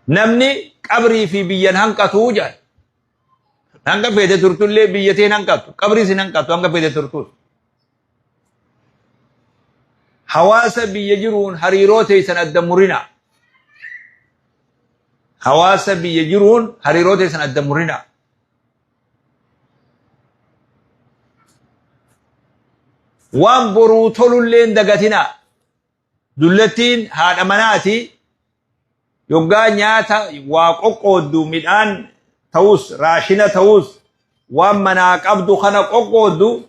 نمني قبري في بيان هنقتو جان هنقا فيدة ترتول لي بيتين هنقتو قبري سين هنقتو هنقا فيدة ترتول حواس بيجرون حريروتي سن الدمرنا حواس بيجرون حريروتي سن الدمرنا وان بروتول لين دغتنا دلتين هذا مناتي يوغا نياتا واقودو ميدان توس راشنا توس ومنا قبضو خنا قودو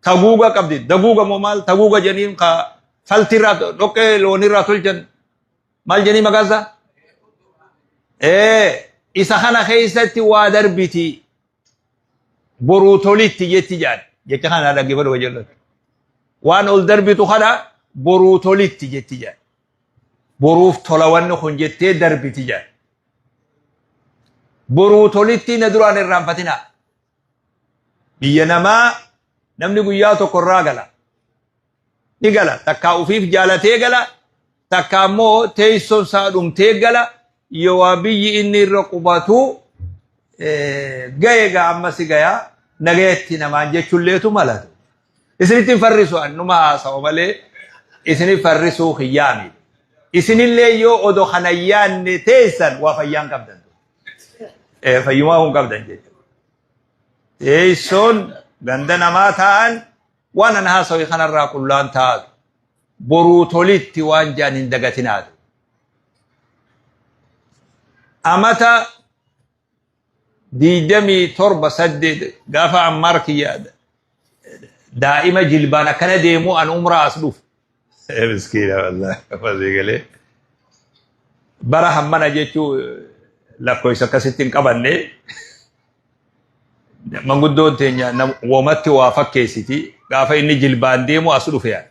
تغوغا قبدي دغوغا مومال تغوغا جنين خا فلترات دوكي لونيرا تولجن مال جني مغازا إسخنا خيستي وادر بيتي بروتوليتي يتجان يتخنا لغي بدو وجلت وان اول دربيتو خدا بروتوليتي يتجان بروف تولوان خنجتي دربيتي جان بروتوليتي ندران الرامفتنا بينما نمني قياتو قرى قلا نقلا تكا وفيف جالتي قلا تكا مو تيسون سادوم تي قلا يوابي إني رقباتو قايقا عمسي قايا نغيتي نمان جيشو الليتو مالاتو إسني تنفرسو أنو ما آساو مالي إسني فرسو خيامي إسني اللي يو أدو خنيان تيسن وفيان قبدن فيما هم قبدن جيشو تيسون غندنا ما تان وانا نهاسوي خنا را كلان تاد بروتوليتي وان جانين دغتيناد امتا دي دمي تربه سدد غافا عماركي دائما جلبانا كان ديمو ان عمره اسلوف مسكينه والله فازي قال برهم من جيتو لا كويس كاستين قبني manguddon teenya womatti waa fakkeessiti gaafa inni jilbaan deemu as dhufe yaa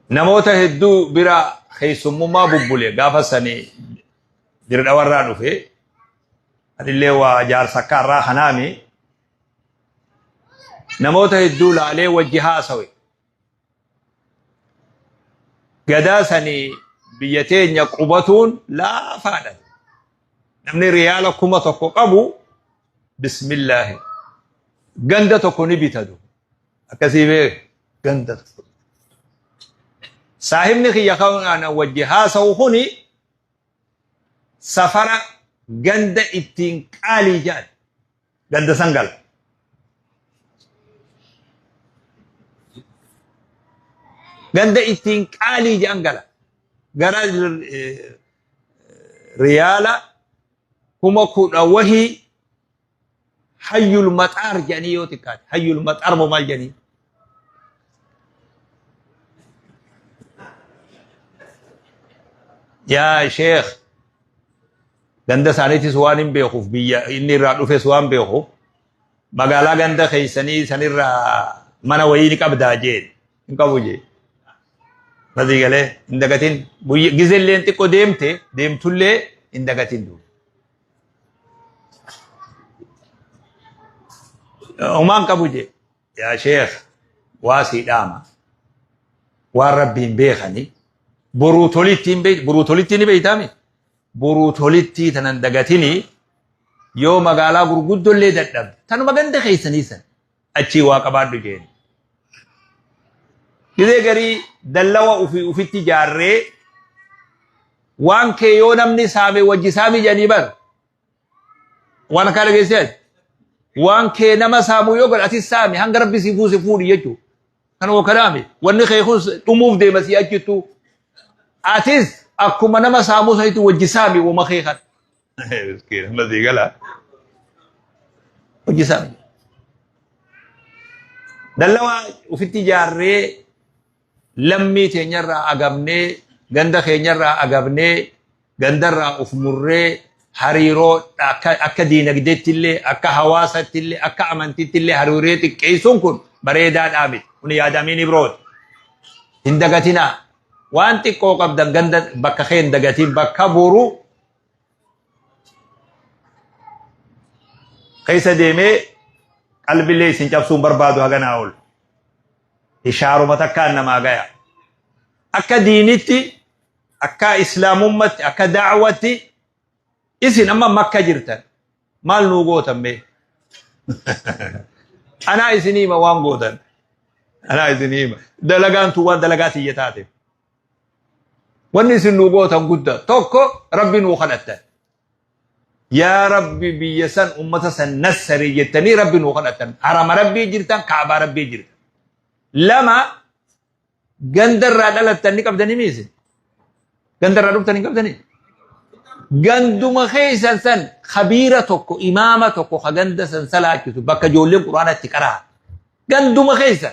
namoota hedduu bira keessummummaa bubbule gaafa sani dirda warraa dhufe adillee waa jaarsakkaarraa hanaami namoota hedduu laalee wajji haasawe gadaa sani biyya teenya qubatuun laafaadha نمني ريالا كما تكو قبو بسم الله غندا تكو نبيتادو اكاسيبه غندا صاحب نخي يخون انا وجهها سوخني سفر غندا اتين قالي جاد غندا سنغال غندا اتين قالي جانغالا غرا ريالا كما كودا وهي حي المطار جانيوتك حي المطار مال جاني يا شيخ غندا سانيتي سوانين بيخوف بيا اني رادو في سوان بيخوف مغالا غندا خيسني سنيرا مانا ويني كبدا جين انكبوجي بدي قاله اندغتين بوي غيزلين تكو ديمتي ديمتولي اندغتين دو ومان كبوجي يا شيخ واسي داما وربي بيخني بروتوليتين بيتامي بروتوليتي تنندغتيني يو مغالا غرغدو لي ددب تنو مغند خيسنيسن اچي واقبادو جين كده غري دلوا في تجاري وان كيو نمني سامي وجي سامي جانيبر وانا كان جيسات وان كي نما سامو يوغل اتي سامي هنگ ربي سيفو يجو كانوا كلامي وان خيخوس طموف دي مسي اجتو اتيس اكو نما سامو سيتو وجي سامي وما خيخت مسكين الذي قال وجي سامي دلوا وفي التجارة لمي تنيرا اغبني غندا خينيرا اغبني غندرا افمره حريرو akka diinagdeettillee akka hawaasaattillee akka amantiittillee hariiroo xiqqeessuun kun bareedaadhaa miti kun yaadamiin ibroot hin dagatinaa waan xiqqoo qabdan ganda bakka kee hin dagatin bakka boru keessa deemee qalbilee isin cabsuun barbaadu haganaa ol ishaaruma takkaan namaa gaya akka diinitti akka islaamummatti akka da'watti isin amma makka jirtan maal nuu gootan mee ana isinii ma waan gootan ana isinii ma dalagaan tu waan dalagaati yataate wanni isin nuu gootan gudda tokko rabbi nuu kadhattan يا ربي بيسان أمة سنسر يتني ربي نوخلتن حرام ربي جرتن كعبة ربي جرتن لما قندر رادلتني كبدني ميزي قندر رادلتني كبدني قندو مخيسا سن خبيرتك إمامتك خقند سنسلاك بك جولي قرآن التكراه قندو مخيسا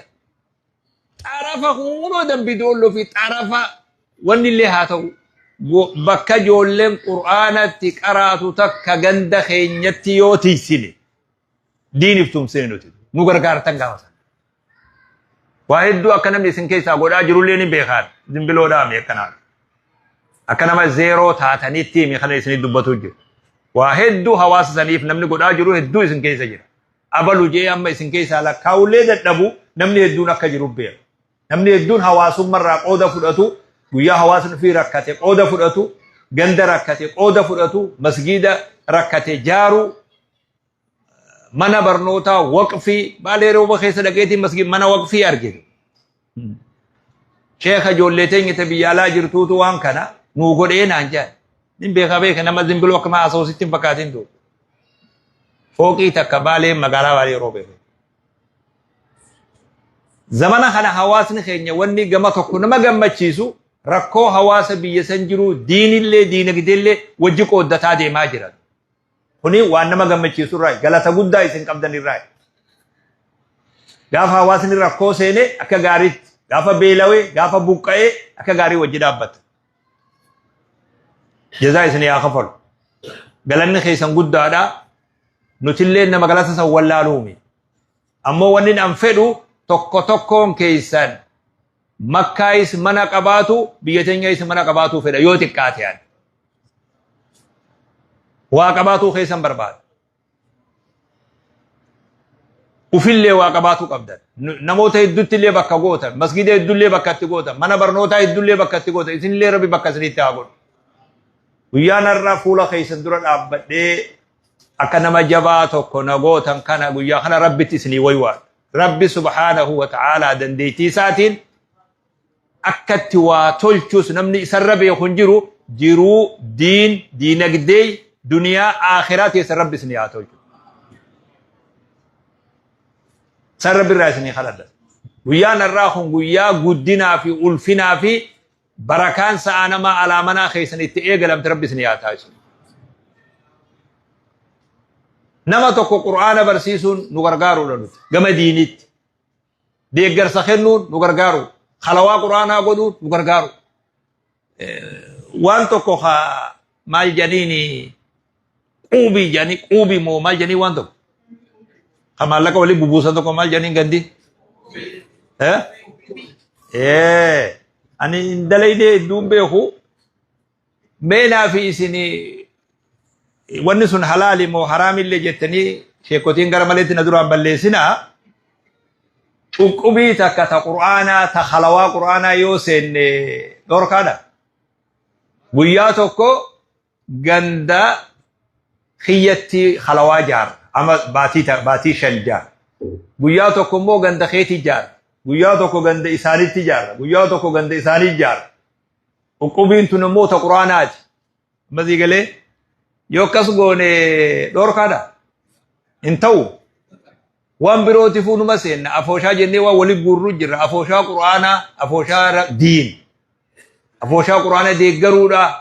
تعرف خمونا بدون له في تعرف وني اللي هاتو bakka ijoolleen qur'aanatti qaraatu takka ganda keenyatti yoo tiisine diiniif tumsine nuti nu gargaartan gaafa waa hedduu akka namni isin keessaa godhaa jirullee ni beekaan zimbiloodhaa mi akkanaa akka nama zeeroo taatanitti mi kana isinii dubbatu jiru waa hedduu hawaasa saniif namni godhaa jiru hedduu isin keessa jira abalu jee amma isin keessaa lakkaa'ullee dadhabu namni hedduun akka jiru beeku namni hedduun hawaasummarraa qooda fudhatu guyyaa hawaasni fi rakkate qooda fudhatu ganda rakkate qooda fudhatu masgida rakkate jaaru mana barnoota waqfi baalee rooba keessa dhaqeetii masgid mana waqfi argite sheekha ijoollee teenyete biyyaalaa jirtuutu waan kana nuu godhee naan jaan nin beeka nama zimbiloo akkama asoosittiin fakkaatiin tuu fooqii takka baalee magaalaa baalee roobe zamana kana hawaasni keenya wanni gama tokko nama gammachiisu rakkoo hawaasa biyya san jiru diinillee diinagdeellee wajji qooddataa deemaa jiran kuni waan nama gammachiisu irraa galata guddaa isin qabdan irraa gaafa hawaasni rakkoo seene akka gaariitti gaafa beelawee gaafa buqqa'ee akka gaarii wajji dhaabbata jazaa isin yaa kafalu galanni keessan guddaadha nutillee nama galata san wallaaluumi ammoo wanni an fedhu tokko tokkoon keessan makkaayis mana qabaatu biyya teenyayis mana qabaatu fedha yoo xiqqaate yaad waa qabaatu keessan barbaada ufillee waa qabaatu qabdan namoota hedduutti illee bakka gootan masgida hedduullee bakka itti gootan mana barnootaa hedduullee bakka itti gootan isinillee rabbi bakka isinitti haa godhu guyyaan har'a fuula keessan dura dhaabbadhee akka nama jabaa tokko na gootan kana guyyaa kana rabbitti isinii waywaa rabbi subhaanahu wa ta'aalaa dandeettii isaatiin akkatti waa tolchus namni isarra beekun jiru diinagdee duniyaa akhiraa keessa rabbi isinii haa tolchu san rabbi irraa isinii kadhadha guyyaan har'aa kun guyyaa guddinaa fi ulfinaa fi barakaan sa'a namaa alaamanaa keessan itti eegalamte rabbi isinii haa taasisu nama tokko qur'aana barsiisuun nu gargaaruudha nuti gama diinitti deeggarsa kennuun nu gargaaru خلوا قرآن أقولوا نقرقارو وان تكو مال جنيني قوبي جاني قوبي مو مال جني وان تكو خمال لك ولي ببوسا تكو مال جنين غندي ها أني دلائي دي دوم بيخو مينا في سني ونسون حلالي مو حرامي اللي جتني شيكوتين غرماليتي ندران بلسنا Uqubii takka ta qur'aanaa ta halawaa qur'aanaa yoo seenne dhorkaadha guyyaa tokko ganda khiyyatti halawaa jaar ama baatii shan jaar guyyaa tokko immoo ganda keetii jaar guyyaa tokko ganda isaaniitti jaar guyyaa tokko ganda isaanii jaar uqubiin tun immoo ta qur'aanaati mazii galee yoo akkas goone dhorkaadha hin ta'u وان بروتي فون مسين افوشا جني ولي غورو جرا افوشا قرانا افوشا دين افوشا قرانا دي غرودا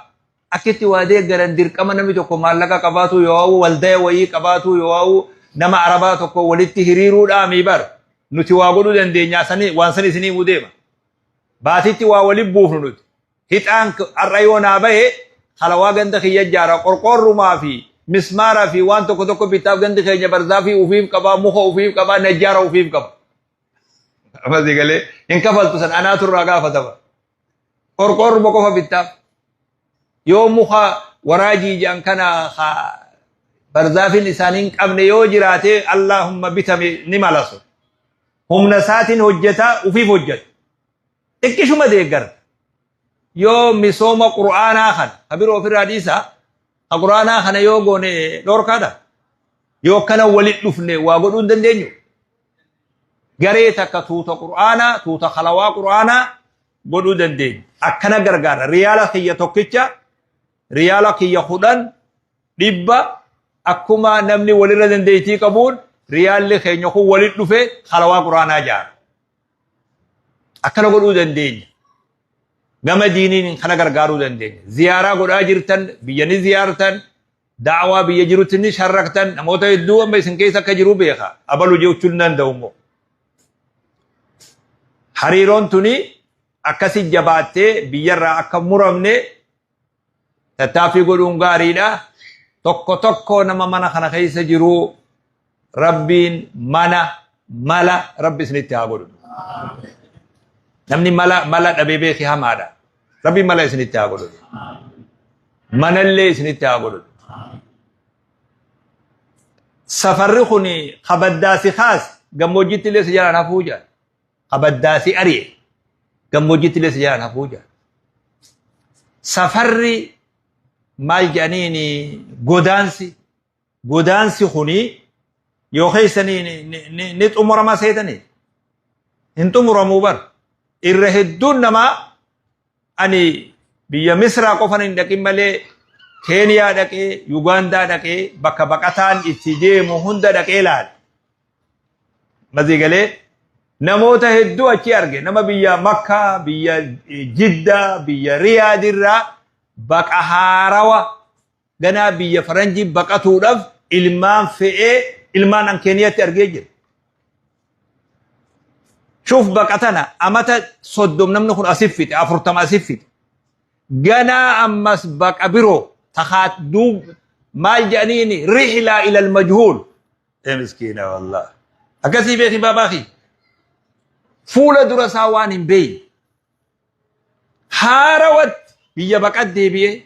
اكيتي وادي غران دير كما نمي تو مالكا قباتو يواو ولدي وي قباتو يواو نما عرباتو كو ولتي هريرو دا ميبر نتي واغودو دندي نياسني وانسني سني موديما باتيتي وا ولي بوفنوت هيتان الرايونا باي خلوا غند خيا جارا قرقور ما في مسمارا في وان توكو توكو بيتاب غند خيا برزافي وفيف كبا مخو وفيف كبا نجارا وفيف كبا ما دي قال ان كفلت سن انا ترغا فتبا قرقور بكو بيتاب يوم مخا وراجي جان كان برزافي لسانين قبل يو جراتي اللهم بتم نمالسو هم نساتين حجتا وفيف حجت اكشو ما ديغر يوم مسوم قرآن آخر خبروا في الرئيسة القرآن آخر يوغوني دور كذا يو كان ولد لفني وقولون دندنيو غريتك توتا قرآن توتا خلوا قرآن قولون دندن أكنا غرغار ريالا كي توكيتشا ريالا كي يخودن دبا أكما نمني ولد دنديتي قبول ريال لي خي نيو ولد لفه خلوا قرآن جار أكنا قولون دندن gama diinin kana gargaaruu dandeenya ziyaaraa godhaa jirtan biyyani ziyaartan da'awaa biyya jirutti sharraktan namoota hedduu amma isin keessa akka jiru beeka abalu jechuun danda'umo hariiroon tuni akkasi jabaattee biyyarraa akka muramne tattaaffii godhuun gaariidha tokko tokko nama mana kana keessa jiru rabbiin mala rabbi isinitti haa godhu namni mala dhabee beeki hamaadha rabbi mala isinitti haa godhu manallee isinitti haa godhu safarri kun qabaddaasi khaas gammoojjitti illee si jalaan hafuu jaan qabaddaasi ari'e gammoojjitti illee si jalaan hafuu jaan safarri maal jedhaniini godaansi kuni yoo keessanii ni xumurama seetanii hin xumuramuu bar irra hedduun nama ani biyya misraa qofan hin dhaqin malee keeniyaa dhaqee yugaandaa dhaqee bakka baqataan itti deemu hunda dhaqee laal mazigalee namoota hedduu achi arge nama biyya makkaa biyya jiddaa biyya riyaadirraa baqa haarawa ganaa biyya faranjii baqatuudhaaf ilmaan fe'ee ilmaan an keeniyaatti argee jira شوف بقتنا أمتى صدوم نمنو خن أسفت أفرتم أسفت جنا أمس بق أبرو تخات دوب ما جانيني رحلة إلى المجهول يا مسكينة والله أكسي بيخي باباخي فول درسا وان بي هاروت بيا بقت دي بيه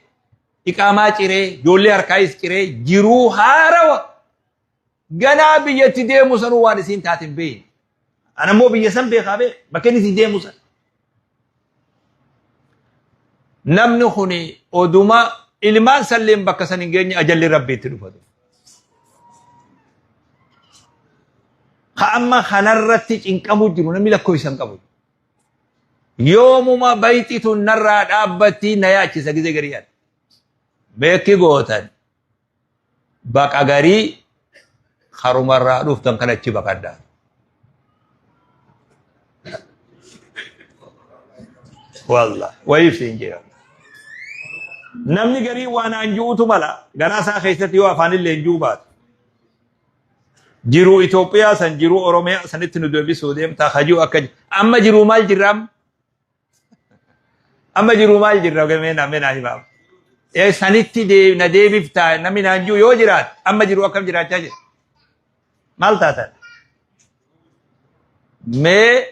إقامات إري جولي أركايس إري جرو هارو جنا بيا تدي مسنو وانسين تاتم بي أنا مو بيسم بخابه بكني سيدي موسى نمن خوني أدوما إلمان سلم بكسن إنجني أجل ربي تلفظ خأما خنرتش إن كمو جنون ملا كويسان كمو يوم ما بيتي تنرى أبتي نياتي سجزي غريان بيكي غوتان بك أغاري خروم الرألوف تنكنتش بكادا والله ويفسين جيران نمني غري وانا انجوتو ملا غنا سا خيستي وافان اللي انجوبات جيرو ايثيوبيا سن جيرو اوروميا سنت ندوبي سوديم تا خجو اكج اما جيرو مال جرام اما جيرو مال جرام منا هباب اي سنتي دي ندي بفتا نمنا انجو يو جرات اما جيرو اكم جرات جاج مال تاتا مي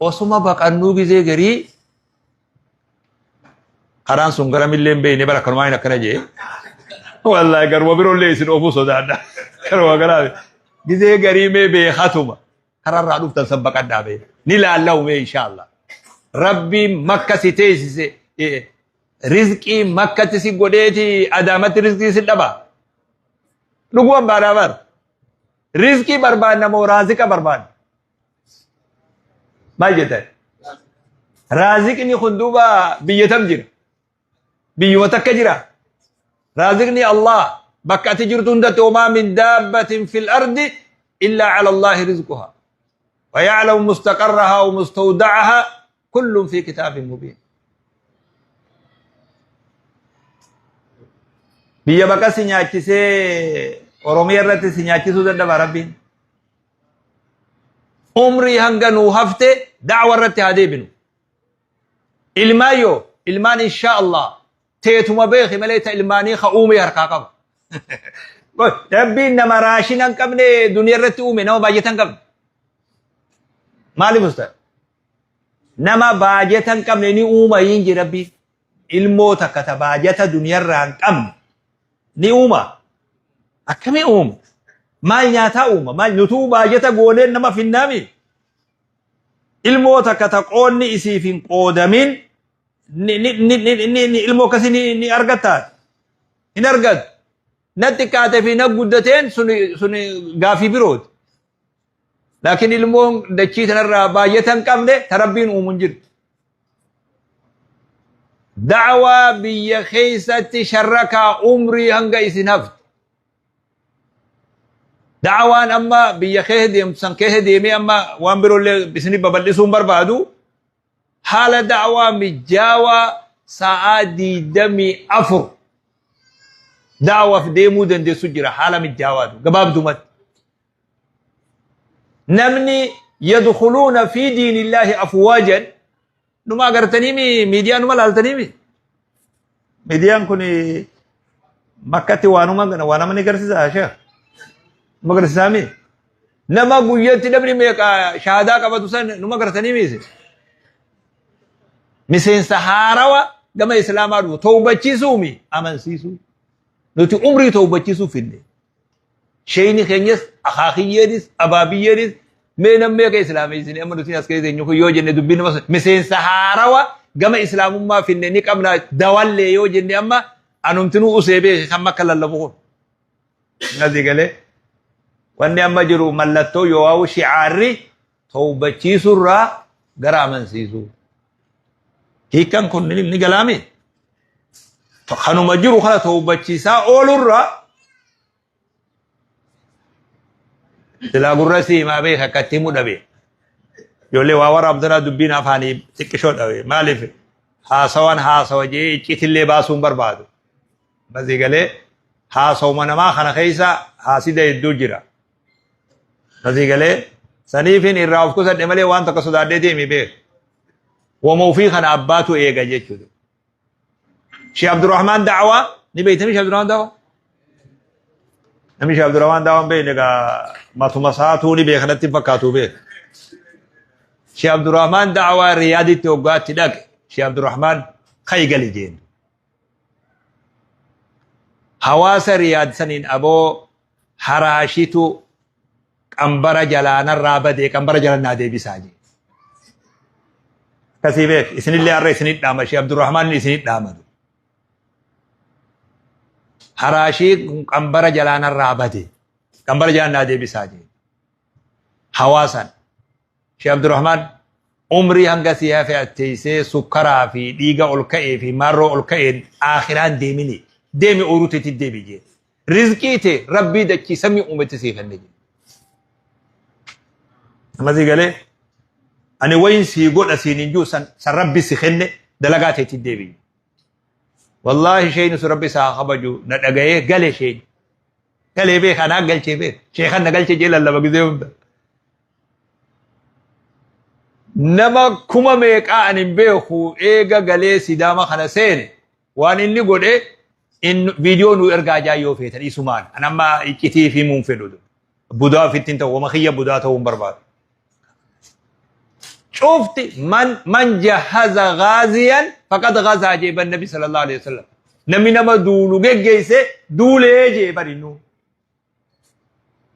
اوسما بقانو غزي غري خران سونغرا ملين بيني برا كرماين كنجي والله غرو برو ليسن اوفو سودادا كرو غرا غزي غريمه بي خاتوما خران رادو تسبق دابي نلا الله ان شاء الله ربي مكه سيتيس رزقي مكه سي غوديتي ادامت رزقي سدبا لغوان برابر رزقي برباد نمو رازق برباد ما جدا رازقني خندوبا بيتم جرا بيوتك جرا رازقني الله بكا تجرتون وما من دابة في الأرض إلا على الله رزقها ويعلم مستقرها ومستودعها كل في كتاب مبين بيا بكا سنياتي سي أوروميا رتي سنياتي سودان دبا ربين عمري هنغنو هفته دعوة رتي هذه بنو المايو المان إن شاء الله تيتما بيخي مليتا الماني خاومي هرقاقب ربي إنما راشنا قبل دنيا رتي أومي نما باجتا قبل مالي مستر نما باجتا قبل ني أوما ينجي ربي الموتا كتباجتا دنيا ران قبل ني أوما أكمي أوم مال نياتا أوما مال نتو باجتا قولين نما في النامي الموتا كتقوني إسي في قودمين ilmoo akkasii ni argataa hin argatu natti kaatee fi na guddateen suni gaafii birooti laakiin ilmoon dachii tanarraa baay'atan qabne tarabbiin uumun jirtu da'waa biyya keessatti sharrakaa umrii hanga isin hafte da'waan amma biyya keessa deemsan keessa deemee amma waan biroollee isinii babal'isuun barbaadu haala da'waa mijaawaa sa'aa 24 da'waaf deemuu dandeessu jira haala mijaawaatu gabaabdumatti namni yadkhuluuna fi diinillaahi afwaajan numa agartanii miidiyaa numa laaltanii miidiyaan kun makkatti waanuma ni garsiisa sheekh magarsiisami nama guyyatti namni meeqa shahaadaa qabatu san numa agartanii miseensa haarawa gama islaamaa dhufu tawbachiisuumi amansiisuu nuti umrii tawbachiisuu finne sheyni keenyas akaakiyyeedis abaabiyyeedis mee nammeeqa islaameysin amma nuti as keessa eenyu yoo jenne dubbiin nama miseensa haarawa gama islaamummaa finne ni qabna dawallee yoo jenne amma anumtinuu useebee kan makka lallabu kun nazi galee wanni amma jiru mallattoo yoo shi'aarri tawbachiisurraa gara amansiisuu hiikan kun ni galaami kanuma jiru kana tawbachiisaa oolurraa silaa gurra siimaa beeka akkatti mudhabe ijoollee waa waraabdanaa dubbiin afaanii xiqqishoo dhabe maaliif haasawa jee icciitillee baasuun barbaadu bazii galee haasawuma namaa kana keessa haasida hedduu jira bazii galee saniifin irraa of kusadhe malee waan tokko sodaadhee deemi beeka wama ofii kana abbaatu eega jechuudha Sheikh Abdurrahman Da'waa ni beeytanii Sheikh Abdurrahman Da'waa namni Sheikh Abdurrahman Da'waan beeyne egaa matuma saatuu ni beekanatti fakkaatu beeka Sheikh Abdurrahman Da'waa Riyaaditti hoggaatti dhaqe Sheikh Abdurrahman kaygali jeen hawaasa Riyaad saniin aboo haraashitu qambara jalaanarraa badee qambara jalannaa deebisaa jee kasii beek isinillee arra isinit dhaama Sheikh Abdurrahman isinit dhaamatu haraashii qambara jalaanarraa badee qambara jalannaa deebisaa jee hawaasan Sheikh Abdurrahman umrii hanga siyaa fe'atteessee sukkaraa fi dhiiga ol ka'ee fi marroo ol ka'een aakhiraan deemi oruuteetti deebi jee rizqii ta'e rabbii dachii samii uumatti sii kenne jee ammasii galee ani wayin sii godha siin injuu san rabbi si kenne dalagaa ta'etti deebi wallahi sheyni su rabbi saa kabaju na dhagayee galee sheyni galee beeka anaa galchee beeka sheekan na galchee jee lallaba gizee hunda nama kuma meeqaa anin beeku eega galee sidaama kana seene waan inni godhe viidiyoo nu ergaa jaayyoo feetan isumaan an amma iccitii fi muun fedhu budaa ofittiin ta'u wama kiyya budaa ta'uun barbaadu شوفتي من جهز غازيا فقد غزا جيب النبي صلى الله عليه وسلم نمي نما دولو جيسي دولي جيب رنو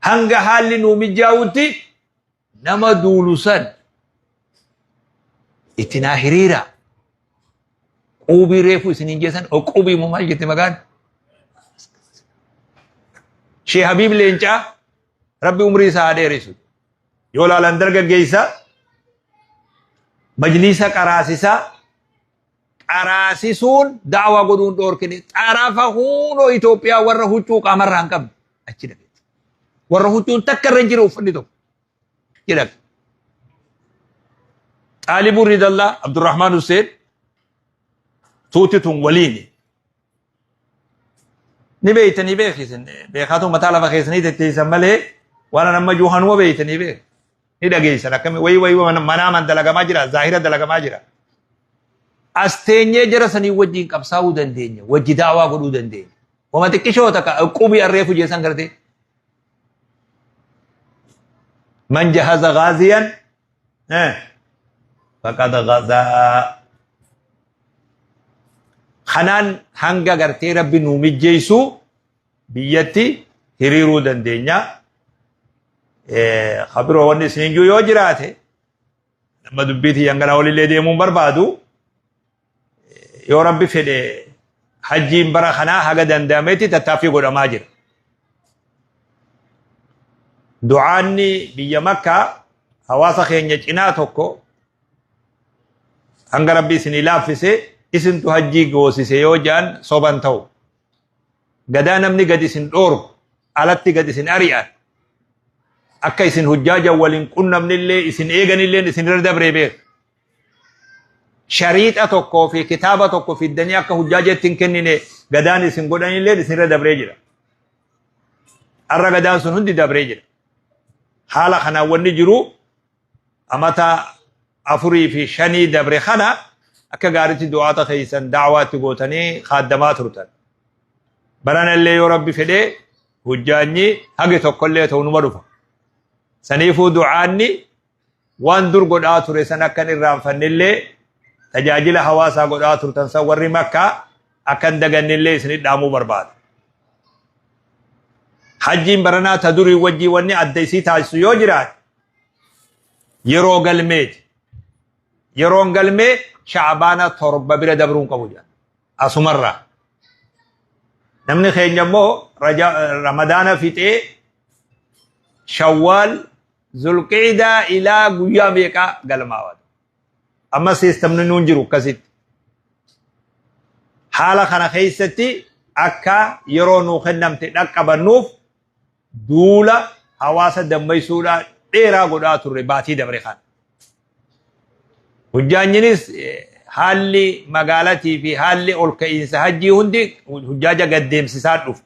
هنگا حالي نومي جاوتي نما دولو سن اتنا هريرا قوبي ريفو سنين جيسن او قوبي ممال جيتي مغان شيخ حبيب لينچا ربي عمري ساده رسول يولا لندرگا جيسا مجلس قراسسون دعوة قدون دور كني طرفهون إثيوبيا ورهوچو قمران قب اچي دغ ورهوچو تکرن جرو فندو كده طالب رضا الله عبد الرحمن حسين توتتون وليني نبيتني بخيسن بخاتو مطالبه خيسني تتسمله وانا لما جوهن وبيتني بخ ni dhageessana akkami way manaaman dalagamaa jira zaahira dalagamaa jira asteenyee jara sanii wajjin qabsaa'uu dandeenya wajji daawaa godhuu dandeenya wama xiqqishoo takka qubii arreefu jeesan garte man jahaza ghaziyan faqad ghaza kanaan hanga gartee rabbi nuu mijjeessu biyyatti hiriiruu dandeenya خبرو وني سينجو يو جراته لما دبيتي ينغنا ولي ديمون بربادو يا ربي في حجين برخنا حاجة دندامتي تتافي قد ماجر دعاني بيا مكة حواسا خين يجيناتوكو هنگ ربي سني لافسي اسن تو حجي غوسي سيو جان صوبان تو غدا نمني غدي سن دور علتي غدي سن اريان اكا اسن حجاجا ولين كن من اللي اسن ايغن اللي اسن رد بريبه شريطه توكو في كتابه توكو في الدنيا كحجاجه تنكنني غدان اسن غدان اللي اسن رد بريجرا ار غدان سن هندي دبريجرا حالا خنا وني جرو امتا افري في شني دبر خنا اكا غارتي دعاء خيسن دعوات غوتني خادمات رتن بران اللي يا ربي فدي حجاني حاجه توكل تو نمدوف سنيفو دعاني وان در غدا تري سنكن الرافن اللي تجاجل حواسا غدا ترتن سوري مكه اكن دغن اللي سني دامو برباد حجين برنا تدري وجي وني اديسي تاسو يوجرات يرو قلميت يرون قلمي شعبانا ترب بلا دبرون قبوجا اسمرة نمني خين جمو رمضان فيتي شوال ذو القعدة الى غيا بيكا قلماوات اما سيستم ننجرو كسيت حالا خنا خيستي اكا يرونو خنمتي دقبنوف دولا حواسا دميسولا ديرا غدا تري باتي دبري خان حجاجنس حالي مقالتي في حالي الكئيس حجي هندي حجاجة قديم سيساد دف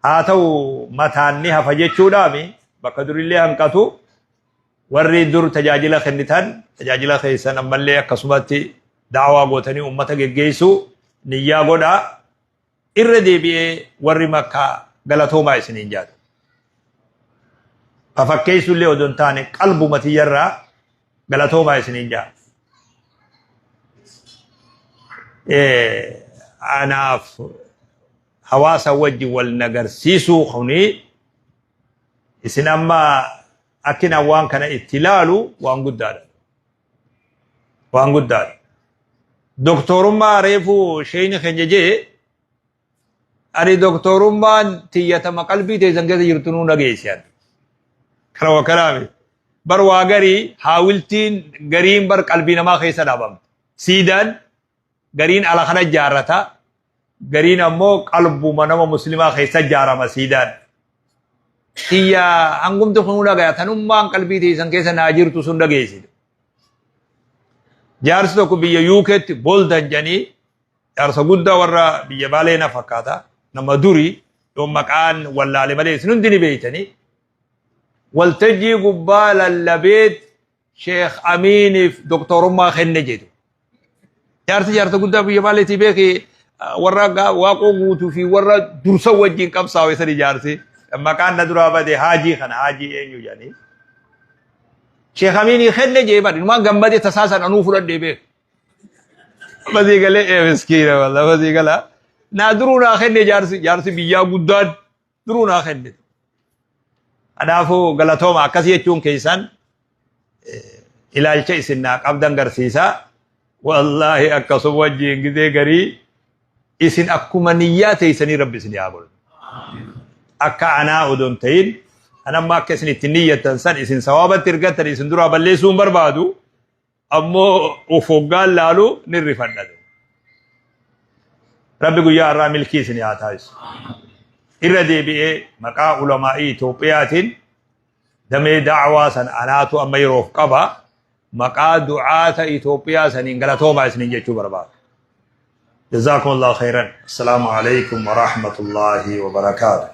هاتو متاني هفجيچو دامي بقدر الله انقطو وري در تجاجل خنتان تجاجل خيسان امالي اكسباتي دعوة غوتني امتا گيسو نيا غدا اردي بي وري مكة غلطو ما اسنين جاد ففكيسو اللي ودنتاني قلب متيرا غلطو ما اسنين جاد انا حواس وجه والنجر سيسو خوني اسنما اكنا وان كان اتلالو وان قدار دكتور ما ريفو شين خنجي اري دكتور ما تيتم قلبي تزنجه يرتنو نغيسيان كرو كلامي بر واغري حاولتين غريم بر قلبي نما خيس دابم سيدان غرين على خنا جارتا غرين امو قلب منما مسلمه خيس جارا مسيدان هي انغم تخونو غا تنمان قلبي تزنجه سناجر تسن نغيسي جارسو کو بي يوكت بولدن جني جارسو غدا ورا بي بالينا فكاتا نمدوري يوم مكان ولا لمالي سنندني بيتني والتجي قبال اللبيت شيخ امين دكتور ما خنجدو جارت قد بي بالي تبيكي ورا واقو غوتو في ورا درسو وجين قبصا ويسري جارتي مكان ندرا بده حاجي خن حاجي اينو يعني شيخ امين خنجي بعد ما غمبدي تساسن انو فرد دي بي بدي قال ايه مسكين والله بدي قال نادرونا خنجي جارسي بيا غداد درونا خنجي ادافو غلطوما كسي يچون كيسان الى الچيسنا قبدن غرسيسا والله اكسو وجي غدي غري اسن اكمنيات يسني رب سني ابول اكا انا ودنتين انا ما كسني تنيه تنسن اسن ثوابت ترغت اسن درا بلسون بربادو امو وفوغال لالو نرفندد رب يا رامل كيسني اتايس إردي بي مقا علماء إثيوبيات دمي دعوة سن أناتو أما يروف قبا مقا دعاة إثيوبيا سن إنغلتو ما سنين جيشو برباد جزاكم الله خيرا السلام عليكم ورحمة الله وبركاته